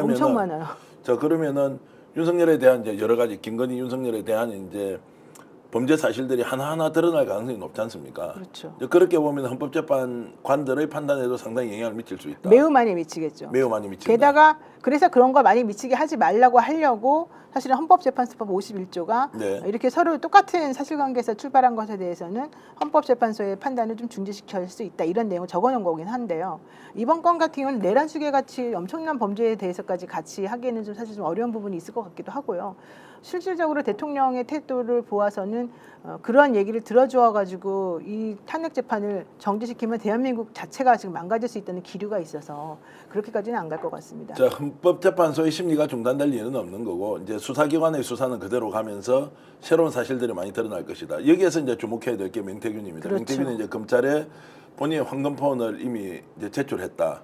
엄청 많아요. 자, 그러면은 윤석열에 대한 이제 여러 가지 김건희 윤석열에 대한 이제 범죄 사실들이 하나하나 드러날 가능성이 높지 않습니까? 그렇죠. 이제 그렇게 보면 헌법재판관들의 판단에도 상당히 영향을 미칠 수 있다. 매우 많이 미치겠죠. 매우 많이 미친다. 게다가 그래서 그런 거 많이 미치게 하지 말라고 하려고 사실은 헌법재판소법 51조가 네. 이렇게 서로 똑같은 사실관계에서 출발한 것에 대해서는 헌법재판소의 판단을 좀 중지시킬 수 있다 이런 내용을 적어놓은 거긴 한데요. 이번 건 같은 경우는 내란 수계 같이 엄청난 범죄에 대해서까지 같이 하기에는 좀 사실 좀 어려운 부분이 있을 것 같기도 하고요. 실질적으로 대통령의 태도를 보아서는 그러한 얘기를 들어주어 가지고 이 탄핵 재판을 정지시키면 대한민국 자체가 지금 망가질 수 있다는 기류가 있어서 그렇게까지는 안 갈 것 같습니다. 자, 헌법재판소의 심리가 중단될 리는 없는 거고 이제 수사기관의 수사는 그대로 가면서 새로운 사실들이 많이 드러날 것이다. 여기에서 이제 주목해야 될 게 명태균입니다. 그렇죠. 명태균은 이제 검찰에 본인의 황금폰을 이미 이제 제출했다.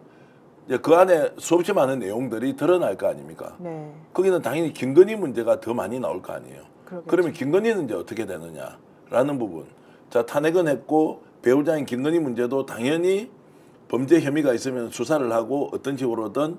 이제 그 안에 수없이 많은 내용들이 드러날 거 아닙니까? 네. 거기는 당연히 김건희 문제가 더 많이 나올 거 아니에요. 그러겠죠. 그러면 김건희는 이제 어떻게 되느냐라는 부분. 자, 탄핵은 했고 배우자인 김건희 문제도 당연히 범죄 혐의가 있으면 수사를 하고 어떤 식으로든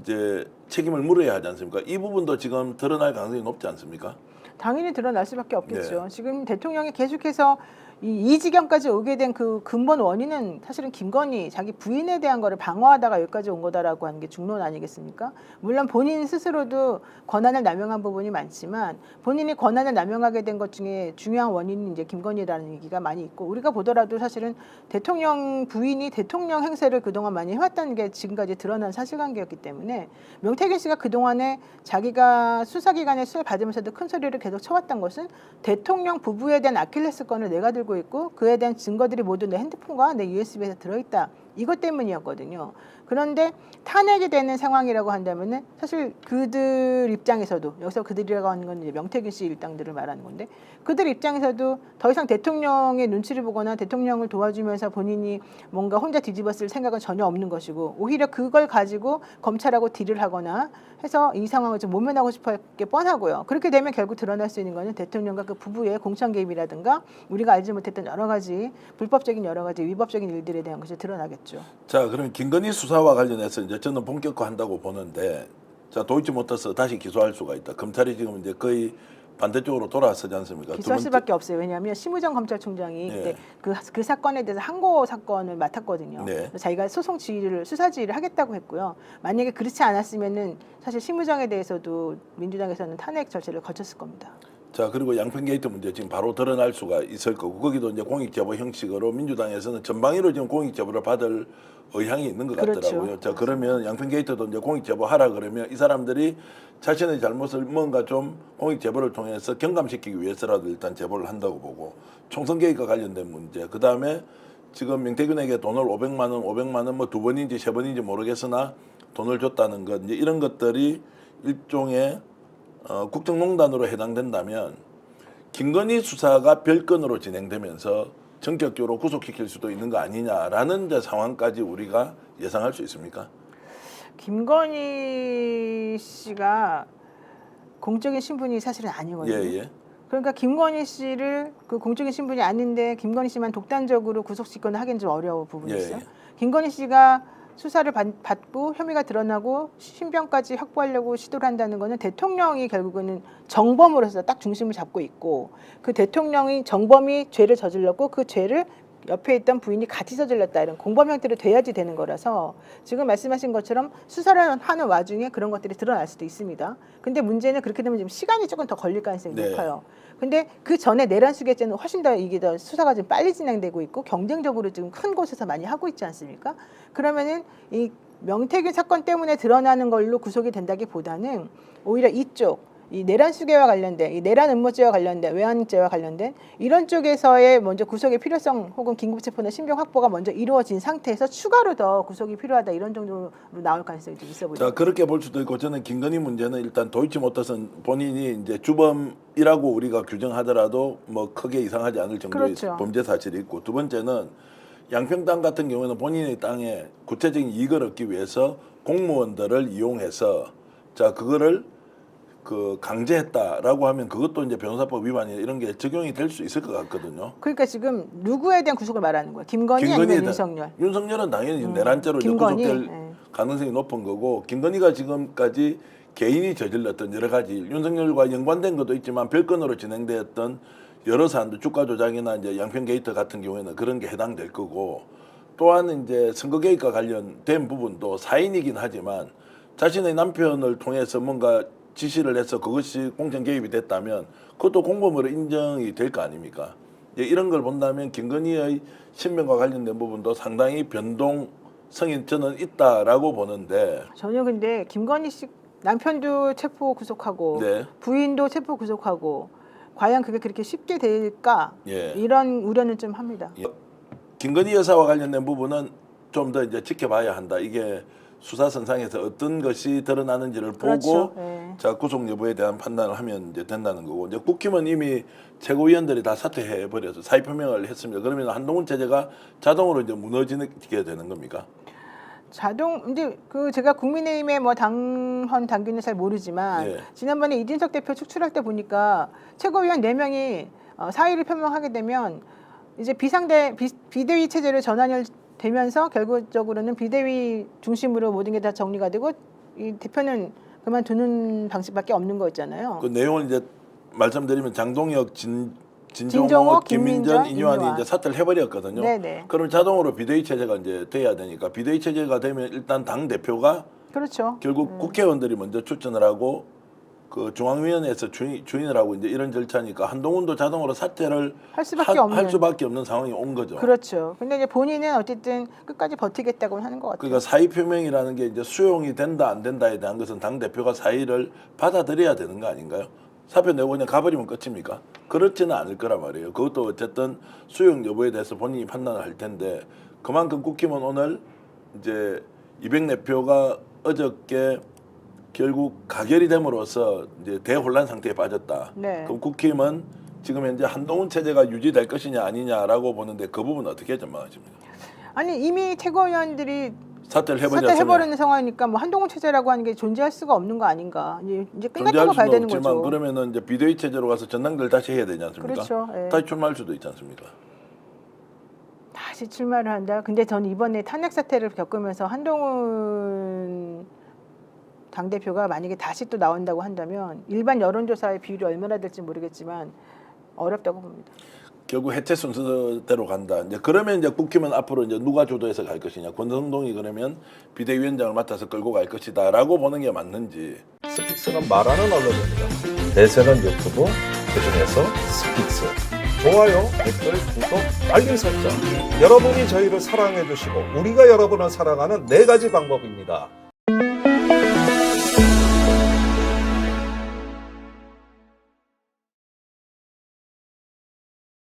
이제 책임을 물어야 하지 않습니까? 이 부분도 지금 드러날 가능성이 높지 않습니까? 당연히 드러날 수밖에 없겠죠. 네. 지금 대통령이 계속해서 이 지경까지 오게 된 그 근본 원인은 사실은 김건희 자기 부인에 대한 거를 방어하다가 여기까지 온 거다라고 하는 게 중론 아니겠습니까? 물론 본인 스스로도 권한을 남용한 부분이 많지만 본인이 권한을 남용하게 된 것 중에 중요한 원인이 이제 김건희라는 얘기가 많이 있고 우리가 보더라도 사실은 대통령 부인이 대통령 행세를 그동안 많이 해왔다는 게 지금까지 드러난 사실관계였기 때문에 명태균 씨가 그동안에 자기가 수사기관에 수사를 받으면서도 큰 소리를 계속 쳐왔던 것은 대통령 부부에 대한 아킬레스건을 내가 들고 있고 그에 대한 증거들이 모두 내 핸드폰과 내 USB에서 들어있다. 이것 때문이었거든요. 그런데 탄핵이 되는 상황이라고 한다면은 사실 그들 입장에서도 여기서 그들이라고 하는 건 이제 명태균 씨 일당들을 말하는 건데 그들 입장에서도 더 이상 대통령의 눈치를 보거나 대통령을 도와주면서 본인이 뭔가 혼자 뒤집어쓸 생각은 전혀 없는 것이고 오히려 그걸 가지고 검찰하고 딜을 하거나 해서 이 상황을 좀 모면하고 싶어 할 게 뻔하고요. 그렇게 되면 결국 드러날 수 있는 거는 대통령과 그 부부의 공천 개입이라든가 우리가 알지 못했던 여러 가지 불법적인 여러 가지 위법적인 일들에 대한 것이 드러나겠죠. 자, 그럼 김건희 수사와 관련해서 이제 저는 본격화한다고 보는데, 자, 도이치모터스 다시 기소할 수가 있다. 검찰이 지금 이제 거의 반대쪽으로 돌아서지 않습니까? 기소할 수밖에 없어요. 왜냐하면 심우정 검찰총장이 네. 그때 그 사건에 대해서 항고 사건을 맡았거든요. 네. 그래서 자기가 소송 지휘를 수사 지휘를 하겠다고 했고요. 만약에 그렇지 않았으면은 사실 심우정에 대해서도 민주당에서는 탄핵 절차를 거쳤을 겁니다. 자, 그리고 양평 게이트 문제 지금 바로 드러날 수가 있을 거고 거기도 이제 공익 제보 형식으로 민주당에서는 전방위로 지금 공익 제보를 받을 의향이 있는 것 그렇죠. 같더라고요. 자, 그러면 양평 게이트도 이제 공익 제보 하라 그러면 이 사람들이 자신의 잘못을 뭔가 좀 공익 제보를 통해서 경감시키기 위해서라도 일단 제보를 한다고 보고 총선 개입과 관련된 문제. 그다음에 지금 명태균에게 돈을 500만 원 뭐 두 번인지 세 번인지 모르겠으나 돈을 줬다는 것 이제 이런 것들이 일종의 국정농단으로 해당된다면 김건희 수사가 별건으로 진행되면서 전격적으로 구속시킬 수도 있는 거 아니냐라는 이제 상황까지 우리가 예상할 수 있습니까? 김건희 씨가 공적인 신분이 사실은 아니거든요. 예. 그러니까 김건희 씨를 그 공적인 신분이 아닌데 김건희 씨만 독단적으로 구속시키거나 하기는 좀 어려운 부분이 있어요. 예. 김건희 씨가 수사를 받고 혐의가 드러나고 신병까지 확보하려고 시도를 한다는 거는 대통령이 결국은 정범으로서 딱 중심을 잡고 있고 그 대통령이 정범이 죄를 저질렀고 그 죄를 옆에 있던 부인이 같이 저질렀다 이런 공범 형태로 돼야지 되는 거라서 지금 말씀하신 것처럼 수사를 하는 와중에 그런 것들이 드러날 수도 있습니다. 근데 문제는 그렇게 되면 지금 시간이 조금 더 걸릴 가능성이 네. 높아요. 근데 그 전에 내란 수계죄는 훨씬 더 이게 더 수사가 좀 빨리 진행되고 있고 경쟁적으로 지금 큰 곳에서 많이 하고 있지 않습니까? 그러면은 이 명태균 사건 때문에 드러나는 걸로 구속이 된다기보다는 오히려 이쪽 이 내란 수계와 관련된 이 내란 음모죄와 관련된 외환죄와 관련된 이런 쪽에서의 먼저 구속의 필요성 혹은 긴급체포나 신병 확보가 먼저 이루어진 상태에서 추가로 더 구속이 필요하다 이런 정도로 나올 가능성이 좀 있어 보입니다. 자, 그렇게 볼 수도 있고 저는 김건희 문제는 일단 도이치모터스는 본인이 이제 주범이라고 우리가 규정하더라도 뭐 크게 이상하지 않을 정도의 그렇죠. 범죄 사실이 있고 두 번째는 양평 같은 경우에는 본인의 땅에 구체적인 이익을 얻기 위해서 공무원들을 이용해서 자 그거를 그 강제했다라고 하면 그것도 이제 변호사법 위반이 이런 게 적용이 될 수 있을 것 같거든요. 그러니까 지금 누구에 대한 구속을 말하는 거예요? 김건희 아니면 윤석열? 윤석열은 당연히 내란죄로 이제 김건희? 구속될 네. 가능성이 높은 거고 김건희가 지금까지 개인이 저질렀던 여러 가지 일, 윤석열과 연관된 것도 있지만 별건으로 진행되었던 여러 사안들 주가 조작이나 이제 양평 게이트 같은 경우에는 그런 게 해당될 거고 또한 이제 선거 개입과 관련된 부분도 사인이긴 하지만 자신의 남편을 통해서 뭔가 지시를 해서 그것이 공천 개입이 됐다면 그것도 공범으로 인정이 될 거 아닙니까? 이런 걸 본다면 김건희의 신변과 관련된 부분도 상당히 변동성이 저는 있다라고 보는데 전혀 근데 김건희 씨 남편도 체포 구속하고 네. 부인도 체포 구속하고 과연 그게 그렇게 쉽게 될까? 예. 이런 우려는 좀 합니다. 김건희 여사와 관련된 부분은 좀 더 이제 지켜봐야 한다. 이게 수사선상에서 어떤 것이 드러나는지를 그렇죠. 보고 예. 자 구속 여부에 대한 판단을 하면 이제 된다는 거고 이제 국힘은 이미 최고위원들이 다 사퇴해 버려서 사의 표명을 했습니다. 그러면 한동훈 체제가 자동으로 이제 무너지게 되는 겁니까? 이제 그 제가 국민의힘의 뭐 당헌 당규는 잘 모르지만 예. 지난번에 이준석 대표 축출할 때 보니까 최고위원 4명이 사의를 표명하게 되면 이제 비대위 체제로 전환이 되면서 결국적으로는 비대위 중심으로 모든 게 다 정리가 되고 이 대표는 그만두는 방식밖에 없는 거였잖아요. 그 내용을 이제 말씀드리면 장동혁, 진종호, 진종호, 김민전, 김민전, 인유한이 인유한. 이제 사퇴를 해버렸거든요. 네네. 그러면 자동으로 비대위 체제가 이제 돼야 되니까 비대위 체제가 되면 일단 당 대표가 그렇죠. 결국 국회의원들이 먼저 추천을 하고 그 중앙위원회에서 주인을 하고 이제 이런 절차니까 한동훈도 자동으로 사퇴를 할 수밖에 없는 상황이 온 거죠. 그렇죠. 근데 이제 본인은 어쨌든 끝까지 버티겠다고 하는 것 같아요. 그러니까 사의 표명이라는 게 이제 수용이 된다 안 된다에 대한 것은 당 대표가 사의를 받아들여야 되는 거 아닌가요? 사표 내고 그냥 가버리면 끝입니까? 그렇지는 않을 거란 말이에요. 그것도 어쨌든 수용 여부에 대해서 본인이 판단을 할 텐데 그만큼 국힘은 오늘 이제 204표가 어저께 결국 가결이 됨으로써 이제 대혼란 상태에 빠졌다. 네. 그럼 국힘은 지금 현재 한동훈 체제가 유지될 것이냐 아니냐라고 보는데 그 부분은 어떻게 전망하십니까? 아니 이미 최고위원들이 사퇴를 해버리는 상황이니까 뭐 한동훈 체제라고 하는 게 존재할 수가 없는 거 아닌가. 이제 끝났다고 봐야 되는 없지만 거죠. 그러면은 이제 비대위 체제로 가서 전당대를 다시 해야 되지 않습니까? 그렇죠. 예. 다시 출마할 수도 있지 않습니까? 다시 출마를 한다. 근데 저는 이번에 탄핵 사태를 겪으면서 한동훈 당대표가 만약에 다시 또 나온다고 한다면 일반 여론조사의 비율이 얼마나 될지 모르겠지만 어렵다고 봅니다. 결국 해체 순서대로 간다. 이제 그러면 이제 국힘은 앞으로 이제 누가 주도해서 갈 것이냐. 권성동이 그러면 비대위원장을 맡아서 끌고 갈 것이다라고 보는 게 맞는지. 스픽스는 말하는 언론입니다. 대세는 유튜브, 그중에서 스픽스. 좋아요, 댓글, 구독, 알림 설정. 여러분이 저희를 사랑해 주시고 우리가 여러분을 사랑하는 4가지 방법입니다.